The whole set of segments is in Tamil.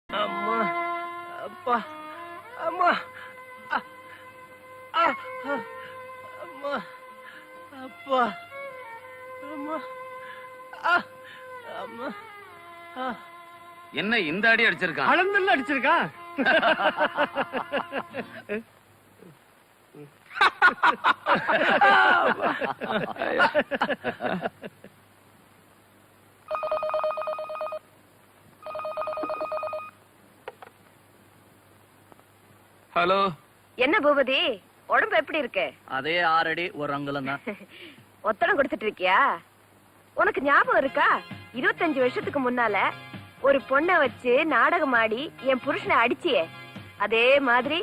அம்மா, அப்பா, அம்மா, அ, அ, அ, அம்மா, அப்பா, அம்மா, அ, அம்மா, அ. என்ன இந்த அடி அடிச்சிருக்கான்? அளந்தல்ல அடிச்சிருக்கான். ஹலோ. என்ன பூபதி, உடம்பு எப்படி இருக்கு? அதே 6 அடி 1 அங்குலம் தான். ஒத்தடம் கொடுத்துட்டு இருக்கியா? உனக்கு ஞாபகம் இருக்கா? 25 வருஷத்துக்கு முன்னால ஒரு பொண்ணை வச்சு நாடகம் ஆடி என் புருஷனை அடிச்சியே, அதே மாதிரி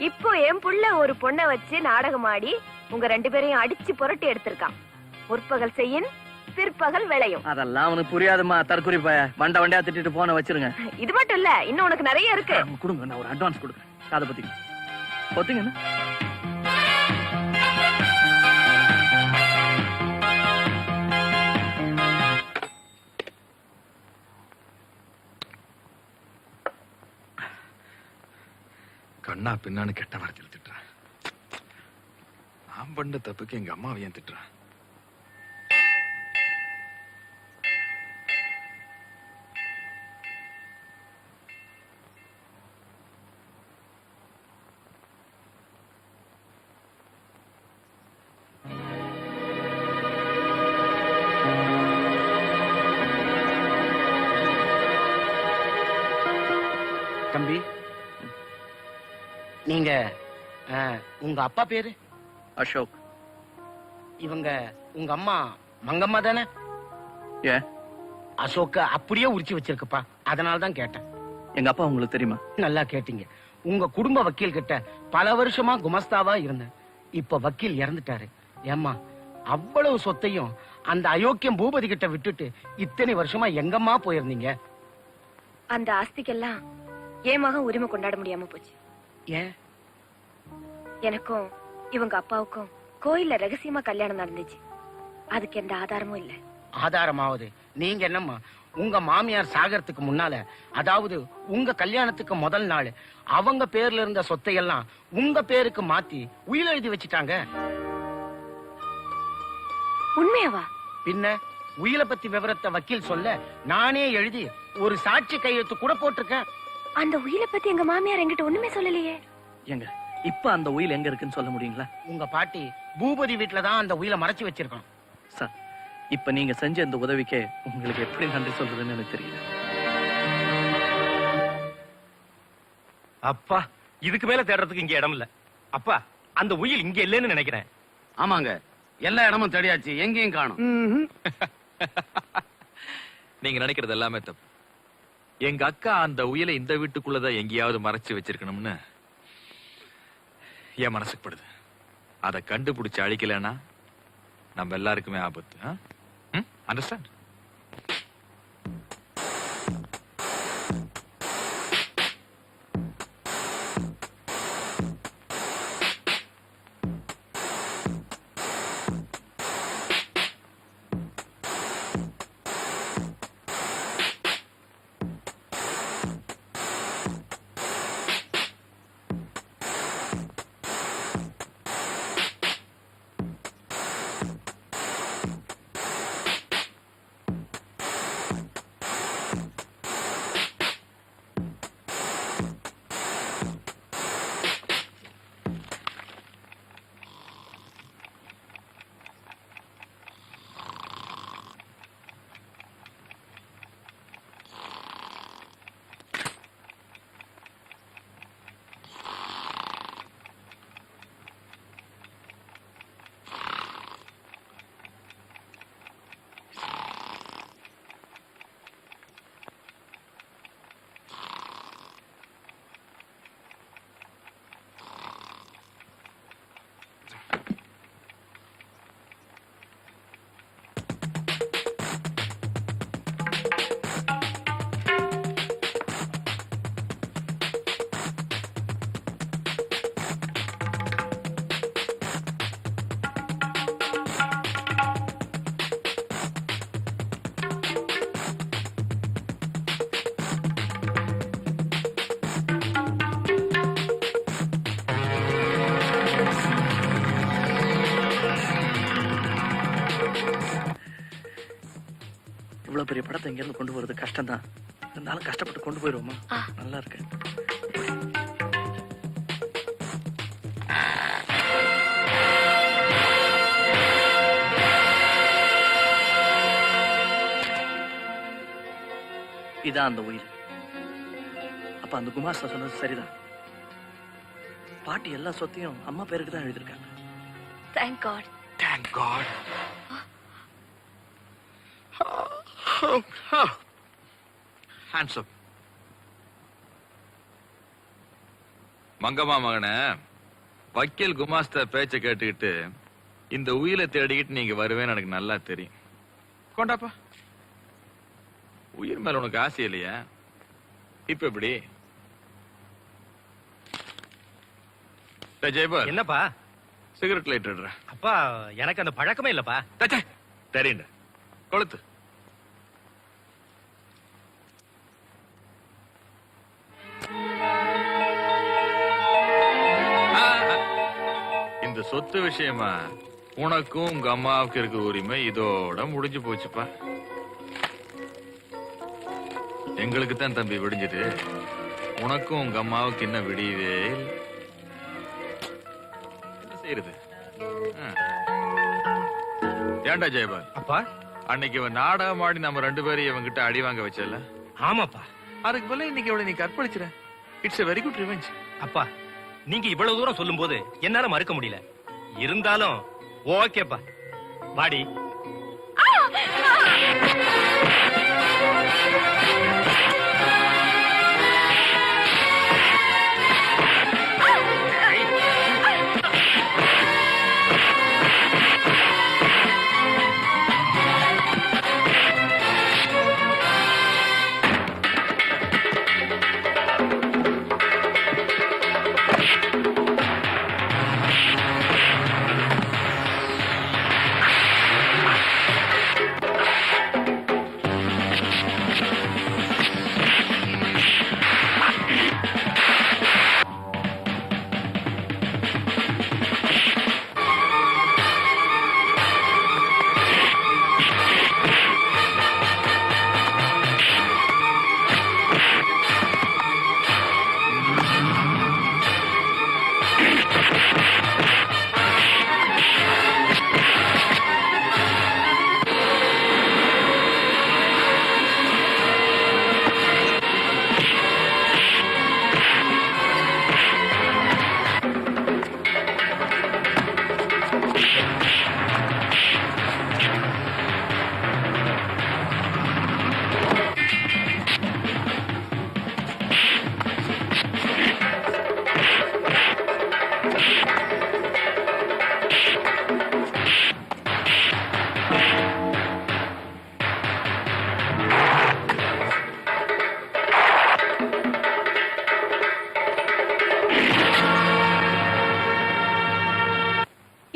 இப்போ என் புள்ள ஒரு பொண்ணை வச்சு நாடகம் ஆடி உங்க 2 பேரையும் அடிச்சு புரட்டி எடுத்திருக்கான். முற்பகல் செய்யின் பிற்பகல் விளையும். அதெல்லாம் அவனுக்கு புரியாதுமா, தற்குறி பய. வண்ட வண்டியா திட்டிட்டு போன வச்சிருங்க. இது மட்டும் இல்ல, இன்னும் உனக்கு நிறைய இருக்கு. கொடுங்க, நான் ஒரு அட்வான்ஸ் கொடுக்குறேன். அதை பத்தி ஒத்துங்க. கண்ணா பின்னான்னு கெட்ட வார்த்தையில் திட்டுறேன். நான் பண்ண தப்புக்கு எங்க அம்மாவை ஏன் திட்டுறேன்? தம்பி, நீங்க உங்க அப்பா பேரு? அசோக். இவங்க உங்க அம்மா மங்கம்மா தானே? ஏன்? அசோக்க அப்படியே உரிச்சு வச்சிருக்குப்பா, அதனாலதான் கேட்டேன். எங்க அப்பா உங்களுக்கு தெரியுமா? நல்லா கேட்டீங்க. உங்க குடும்ப வக்கீல் கிட்ட பல வருஷமா குமஸ்தாவா இருந்தேன். இப்ப வக்கீல் இறந்துட்டாரு. ஏம்மா, அவ்வளவு சொத்தையும் அந்த அயோக்கியம் பூபதி கிட்ட விட்டுட்டு இத்தனை வருஷமா எங்கம்மா போயிருந்தீங்க? அந்த ஆஸ்திக்கெல்லாம் என் மகன் உரிமை கொண்டாட முடியாம போச்சு. ஏன்? எனக்கும் இவங்க அப்பாவுக்கும் கோயில்ல ரகசியமா கல்யாணம் நடந்துச்சு. அதுக்கு எந்த ஆதாரமும் இல்ல. ஆதாரமாவது நீங்க என்னம்மா, உங்க மாமியார் சாகறதுக்கு முன்னால, அதாவது உங்க கல்யாணத்துக்கு முதல் நாள், அவங்க பேர்ல இருந்த சொத்தையெல்லாம் உங்க பேருக்கு மாத்தி உயில் எழுதி வச்சுட்டாங்க. உண்மையாவா? பின்ன உயிலை பத்தி விவரத்தை வக்கீல் சொல்ல நானே எழுதி ஒரு சாட்சி கையெழுத்து கூட போட்டிருக்கேன். அந்த உயிலை பத்தி எங்க மாமியார் என்கிட்ட ஒண்ணுமே சொல்லலையே. எங்க இப்ப அந்த உயில் எங்க இருக்குன்னு சொல்ல முடியுங்களா? உங்க பாட்டி பூபதி வீட்டுல தான் அந்த உயிலை மறைச்சு வச்சிருக்கோம். சார், இப்ப நீங்க செஞ்ச இந்த உதவிக்கு உங்களுக்கு எப்படி நன்றி சொல்றதுன்னு எனக்கு தெரியல. அப்பா, இதுக்கு மேல தேடுறதுக்கு இங்க இடம் இல்ல. அப்பா, அந்த உயில் இங்க இல்லைன்னு நினைக்கிறேன். ஆமாங்க, எல்லா இடமும் தேடியாச்சு, எங்கேயும் காணும். நீங்க நினைக்கிறது எல்லாமே தப்பு. எங்க அக்கா அந்த உயிலை இந்த வீட்டுக்குள்ளதான் எங்கேயாவது மறைச்சு வச்சிருக்கணும்னு என் மனசுக்கு படுது. அதை கண்டுபிடிச்சு அழிக்கலன்னா நம்ம எல்லாருக்குமே ஆபத்து. அண்டர்ஸ்டாண்ட்? பெரிய படத்தை இங்க இருந்து கொண்டு போறது கஷ்டம் தான். இருந்தாலும் கஷ்டப்பட்டு கொண்டு போயிருவோமா? நல்லா இருக்கு. இதான் அந்த உயிர். அப்ப அந்த குமாஸ்தா சொன்னது சரிதான். பாட்டி எல்லா சொத்தையும் அம்மா பேருக்கு தான் எழுதிருக்காங்க. Thank God. Thank God. Hands up. Mangamma மகனே, வக்கீல் குமாஸ்தா பேச்ச கேட்டுக்கிட்டு இந்த உயிரை தேடிக்கிட்டு நீங்க வருவேன்னு எனக்கு நல்லா தெரியும். கொண்டாப்பா. உயிர் மேல உனக்கு ஆசை இல்லையா? இப்ப எப்படி? ஜெயபால், என்னப்பா? சிகரெட் லைட் எடுற. அப்பா எனக்கு அந்த பழக்கமே இல்லப்பா. தெரியுங்க, கொளுத்து. இந்த சொத்து விஷயமா உனக்கும் உங்க அம்மாவுக்கு இருக்கிற உரிமை இதோட முடிஞ்சு போச்சுப்பா. எங்களுக்கு தான் தம்பி விடிஞ்சது, உனக்கும் உங்க அம்மாவுக்கு இன்னும் விடியவே இல்லை. என்ன செய்யறது? ஏண்டா ஜெயபால், அப்பா அன்னைக்கு இவன் நாடகம் ஆடி நம்ம 2 பேரும் இவன் கிட்ட அடி வாங்க வச்சல. ஆமாப்பா. அதுக்கு போல இன்னைக்கு அவளை நீ கற்பழிச்சிட. It's a very good revenge. அப்பா நீங்க இவ்வளவு தூரம் சொல்லும் போது என்னால மறுக்க முடியல. இருந்தாலும் ஓகேப்பா, வாடி.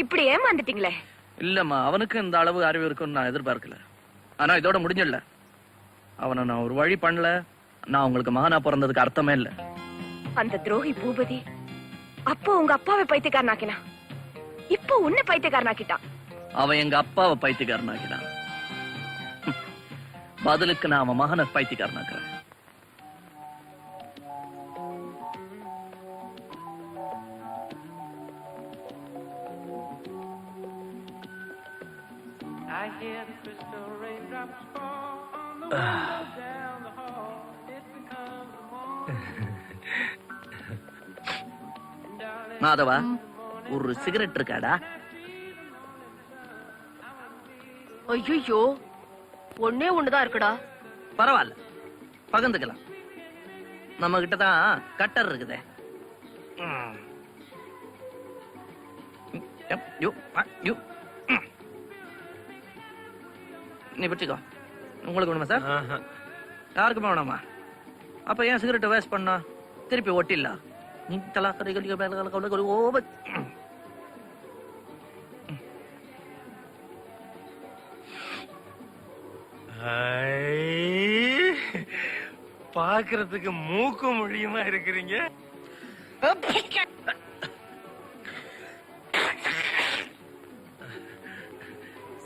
இப்படி ஏமாந்துட்டீங்களே. இல்லம்மா, அவனுக்கு இந்த அளவு அறிவு இருக்குன்னு நான் எதிர்பார்க்கல. ஆனா இதோட முடிஞ்சிடல. அவனை நான் ஒரு வழி பண்ணல, நான் உங்களுக்கு மகனா பிறந்ததுக்கு அர்த்தமே இல்ல. அந்த துரோகி பூபதி அப்போ உங்க அப்பாவை பைத்தியக்காரனாக்கினா, இப்போ உன்னை பைத்தியக்காரனாக்கிட்டான். அவன் எங்க அப்பாவை பைத்தியக்காரனாக்கினான். பதிலுக்கு நான் அவன் மகனை பைத்தியக்காரனாக்குறேன். மாதவா, ஒரு சிகரெட் இருக்காடா? ஐயோ, ஒன்னே ஒண்ணுதான் இருக்குடா. பரவாயில்ல, பகிர்ந்துக்கலாம். நம்ம கிட்ட தான் கட்டர் இருக்குதே. நீ பிடிச்சிக்கோ. உங்களுக்கு வேணுமா சார்? யாருக்குமே வேணாமா? அப்ப ஏன் சிகரெட் வேஸ்ட் பண்ணா? திருப்பி ஒட்டில நீ தலா கறி ஓவர். பாக்குறதுக்கு மூக்கு மொழியுமா இருக்கிறீங்க.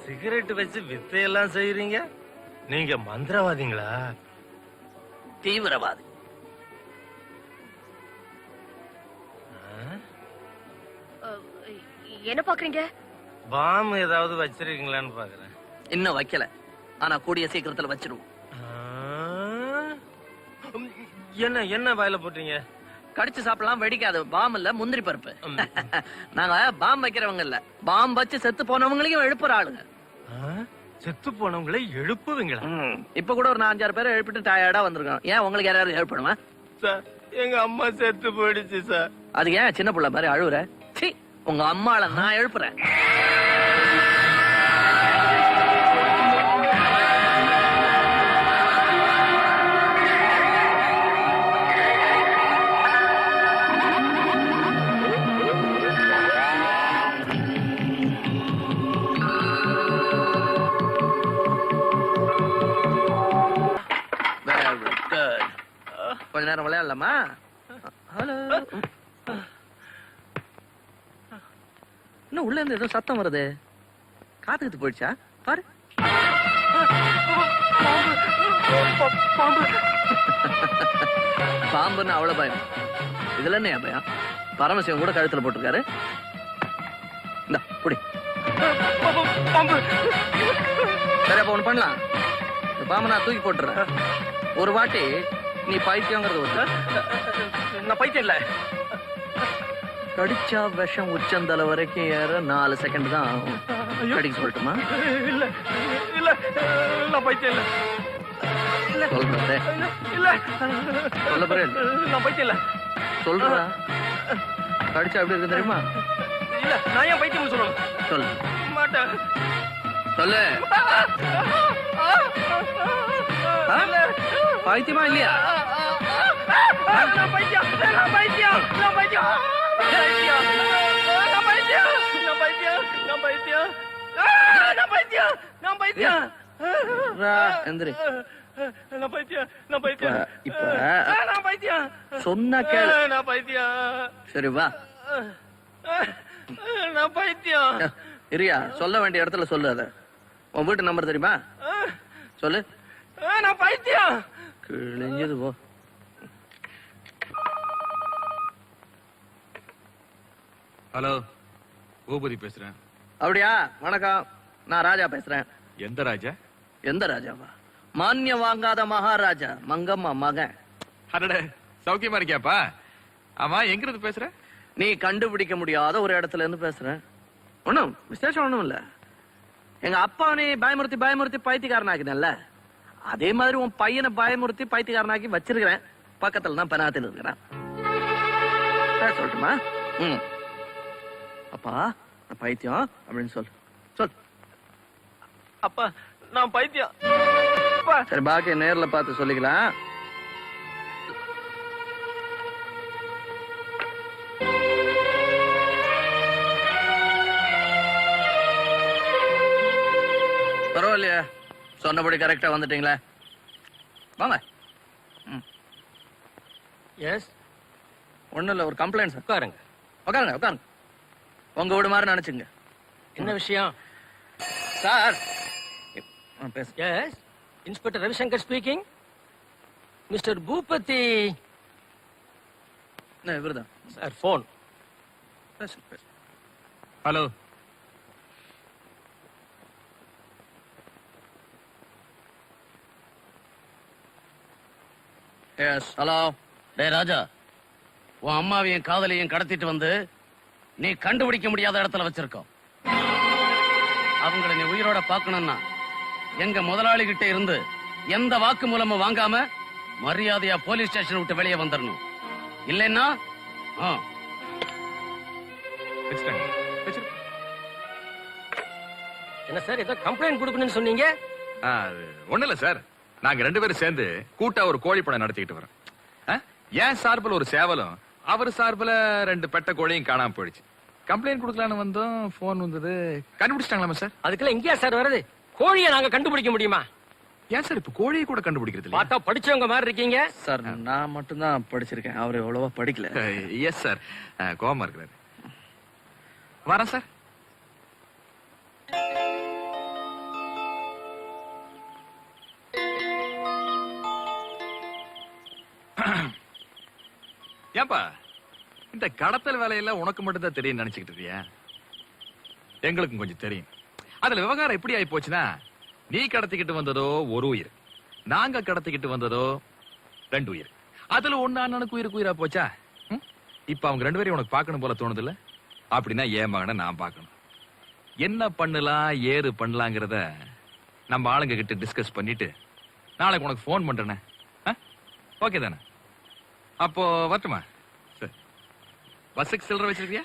சிகரெட் வச்சு வித்தையெல்லாம் செய்யறீங்க. நீங்க மந்திரவாதிங்களா? தீவிரவாதி. என்ன பாக்குறீங்க? பாம் ஏதாவது வச்சிருக்கீங்களான்னு பாக்குறேன். இன்னும் வைக்கல, ஆனா கூடிய சீக்கிரத்துல வச்சிருவோம். என்ன என்ன வாயில போட்டீங்க? கடிச்சு சாப்பிடலாம், வெடிக்காது. பாம் இல்ல, முந்திரி பருப்பு. நாங்க பாம் வைக்கிறவங்க இல்ல, பாம் வச்சு செத்து போனவங்களையும் எழுப்புற ஆளுங்க. செத்து போனவங்களை எழுப்புவீங்களா? இப்ப கூட ஒரு 4-5 பேரை எழுப்பிட்டு டயர்டா வந்திருக்கோம். ஏன் உங்களுக்கு யாராவது எழுப்பணுமா? சார், எங்க அம்மா செத்து போயிடுச்சு சார். அதுக்கு ஏன் சின்ன புள்ள மாதிரி அழுவுற? சீ, உங்க அம்மாள நான் எழுப்புறேன். கொஞ்ச நேரம் விளையாடலாமா? ஹலோ. இன்னும் உள்ள இருந்து ஏதோ சத்தம் வருது. காத்துக்கிட்டு போயிடுச்சா பாரு. பாம்புன்னு அவ்வளவு பயம். இதுல என்ன பயம்? பரமசிவம் கூட கழுத்துல போட்டிருக்காரு. இந்த புடி. சரி, அப்ப ஒண்ணு பண்ணலாம். இந்த பாம்பை நான் தூக்கி போட்டுறேன். ஒரு வாட்டி நீ பைத்தியங்கிறது வந்து நான் பைத்தியம் இல்ல. கடிச்சா விஷம் உச்சந்தலை வரைக்கும் ஏற 4 செகண்ட் தான் ஆகும். கடிக்க சொல்லட்டுமா? இல்ல இல்ல, நான் பைத்தியம் இல்ல. சொல்றே இல்ல, சொல்ல போறேன். நான் பைத்தியம் இல்ல. சொல்றா. கடிச்சா எப்படி இருக்கு தெரியுமா? இல்ல, நான் ஏன் பைத்தியம் சொல்லணும்? சொல்லு. மாட்டேன். சொல்லு. பைத்தியமா இல்லையா? நான் பைத்தியம், நான் பைத்தியம், நான் பைத்தியம், நான் பைத்தியம், நான் பைத்தியம், நான் பைத்தியம், நான் பைத்தியம், நான் பைத்தியம். எந்திரி. நான் பைத்தியம், நான் பைத்தியம். இப்ப நான் பைத்தியம். சொன்னா கேளு. நான் பைத்தியம். சரி வா. நான் பைத்தியம். இரியா, சொல்ல வேண்டிய இடத்துல சொல்லு. அத உன் வீட்டு நம்பர் தெரியுமா? சொல்லு. நான் பைத்தியம். கிழிஞ்சது போ. ஹலோ, பூபதி பேசுறேன். அப்படியா? வணக்கம், நான் ராஜா பேசுறேன். எந்த ராஜா? எந்த ராஜாவா? மானியம் வாங்காத மகாராஜா, மங்கம்மா மகன். அடடே, சௌக்கியமா இருக்கியாப்பா? ஆமா, எங்க இருந்து பேசுற? நீ கண்டுபிடிக்க முடியாத ஒரு இடத்துல இருந்து பேசுறேன். ஒண்ணும் விசேஷம் ஒண்ணும் இல்ல. எங்க அப்பா நீ பயமுறுத்தி பயமுறுத்தி பைத்தியக்காரனாக்கினல்ல, அதே மாதிரி உன் பையனை பயமுறுத்தி பைத்தியக்காரனாக்கி வச்சிருக்கிறேன். பக்கத்துல தான் பெனாத்தில் இருக்கிறேன். சொல்லட்டுமா? அப்பா, நான் பைத்தியம் அப்படின்னு சொல்லு. சொல். அப்பா, நான் பைத்தியம். சரி, பாக்கி நேர்ல பார்த்து சொல்லிக்கலாம். பரவாயில்லையா, சொன்னபடி கரெக்டா வந்துட்டீங்களா? வாங்க. எஸ், ஒண்ணும் இல்ல, ஒரு கம்ப்ளைண்ட் சார். உட்காருங்க. உட்காருங்க உட்காருங்க. உங்க வீடு மாதிரி நினைச்சுங்க. என்ன விஷயம் சார்? பேச. Yes, inspector Ravishankar speaking. Mister Bhupathi. இவருதான் சார், போன். பேசு பேசு. ஹலோ. Yes, hello. டேய் ராஜா, உன் அம்மாவையும் காதலையும் கடத்திட்டு வந்து நீ கண்டுபிடிக்க முடியாத இடத்துல வச்சிருக்கோம். அவங்கள நீ உயிரோட பார்க்கணும்னா எங்க முதலாளி கிட்ட இருந்து எந்த வாக்கு மூலமும் வாங்காம மரியாதையா போலீஸ் ஸ்டேஷன் விட்டு வெளியே வந்துடணும். இல்லைன்னா வச்சுட்டாங்க. என்ன சார், ஏதோ கம்ப்ளைண்ட் கொடுக்கணும்னு சொன்னீங்க? அது ஒண்ணு இல்ல சார், நாங்க 2 பேரும் சேர்ந்து கூட்டா ஒரு கோழி பண்ணை நடத்திக்கிட்டு வரோம். ஏன் சார்பில் ஒரு சேவலும், அவர் சார்பில் 2 பெட்ட கோழியும் காணாம போயிடுச்சு. கம்ப்ளைண்ட் கொடுக்கலான்னு வந்தோம், போன் வந்தது. கண்டுபிடிச்சிட்டாங்களாமா சார்? அதுக்கெல்லாம் எங்கேயா சார் வருது? கோழியை நாங்க கண்டுபிடிக்க முடியுமா? ஏன் சார் இப்ப கோழியை கூட கண்டுபிடிக்கிறது இல்லையா? பார்த்தா படிச்சவங்க மாதிரி இருக்கீங்க. சார், நான் மட்டும்தான் படிச்சிருக்கேன், அவர் எவ்வளவா படிக்கல. எஸ் சார், கோவமா இருக்கிறாரு. வரேன் சார். ஏன்பா இந்த கடத்தல் வேலையெல்லாம் உனக்கு மட்டும்தான் தெரியும் நினைச்சுக்கிட்டு இருக்கியா? எங்களுக்கும் கொஞ்சம் தெரியும். அதுல விவகாரம் எப்படி ஆயி போச்சுன்னா, நீ கடத்திக்கிட்டு வந்ததோ ஒரு உயிர், நாங்க கடத்திக்கிட்டு வந்ததோ 2 உயிர். அதுல ஒண்ணு அண்ணனுக்கு உயிருக்கு உயிரா போச்சா? இப்ப அவங்க 2 பேரையும் உனக்கு பார்க்கணும் போல தோணுது இல்ல? அப்படின்னா என் மகனை நான் பார்க்கணும். என்ன பண்ணலாம் ஏது பண்ணலாங்கிறத நம்ம ஆளுங்க கிட்ட டிஸ்கஸ் பண்ணிட்டு நாளைக்கு உனக்கு போன் பண்றேனே. ஓகே தானே? அப்போ வரட்டுமா? சரி, பஸ்ஸுக்கு சில்லறை வச்சிருக்கியா?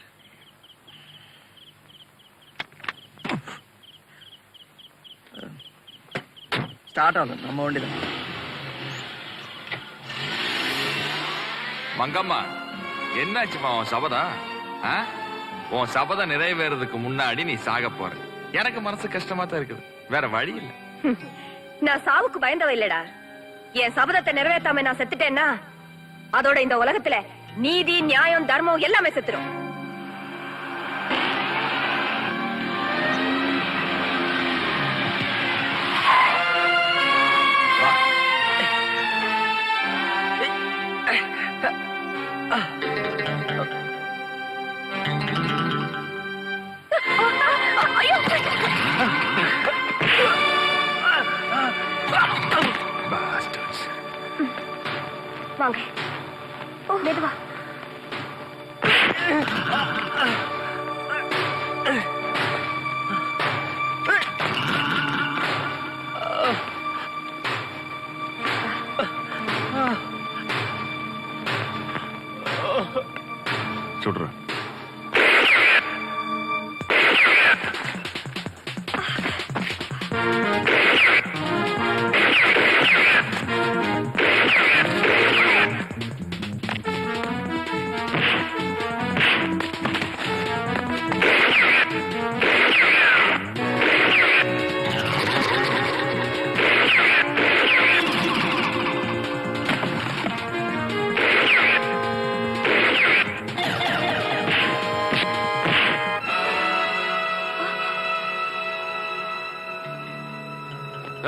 ஸ்டார்ட் ஆகல நம்ம வண்டி தான். மங்கம்மா, என்னாச்சுமா உன் சபதம்? உன் சபதம் நிறைவேறதுக்கு முன்னாடி நீ சாக போற. எனக்கு மனசு கஷ்டமா தான் இருக்குது, வேற வழி இல்ல. நான் சாவுக்கு பயந்தவ இல்லடா. என் சபதத்தை நிறைவேற்றாம நான் செத்துட்டேன்னா அதோட இந்த உலகத்துல நீதி, நியாயம், தர்மம் எல்லாமே செத்துரும். Bastards. வாங்க. ஓ, மெதுவா. சுடுறேன்.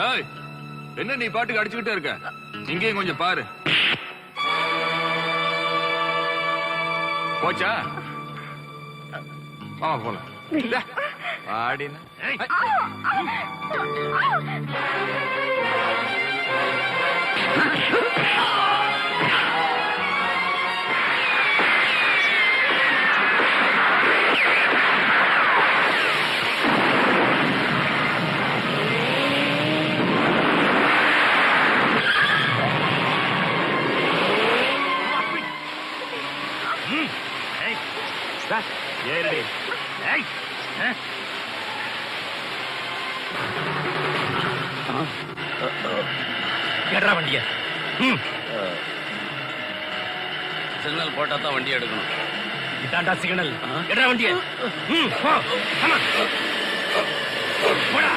ஏய், என்ன நீ பாட்டுக்கு அடிச்சுக்கிட்டே இருக்க? இங்கேயும் கொஞ்சம் பாரு. போச்சா? ஆமா போலாம். ஆடின ஏறி. எட்ரா வண்டிய. சிக்னல் போட்டா தான் வண்டி எடுக்கணும். இதாண்டா சிக்னல். எட்ரா வண்டிய. போ. ஆமா. போடா.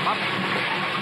மாப்பிள்ளை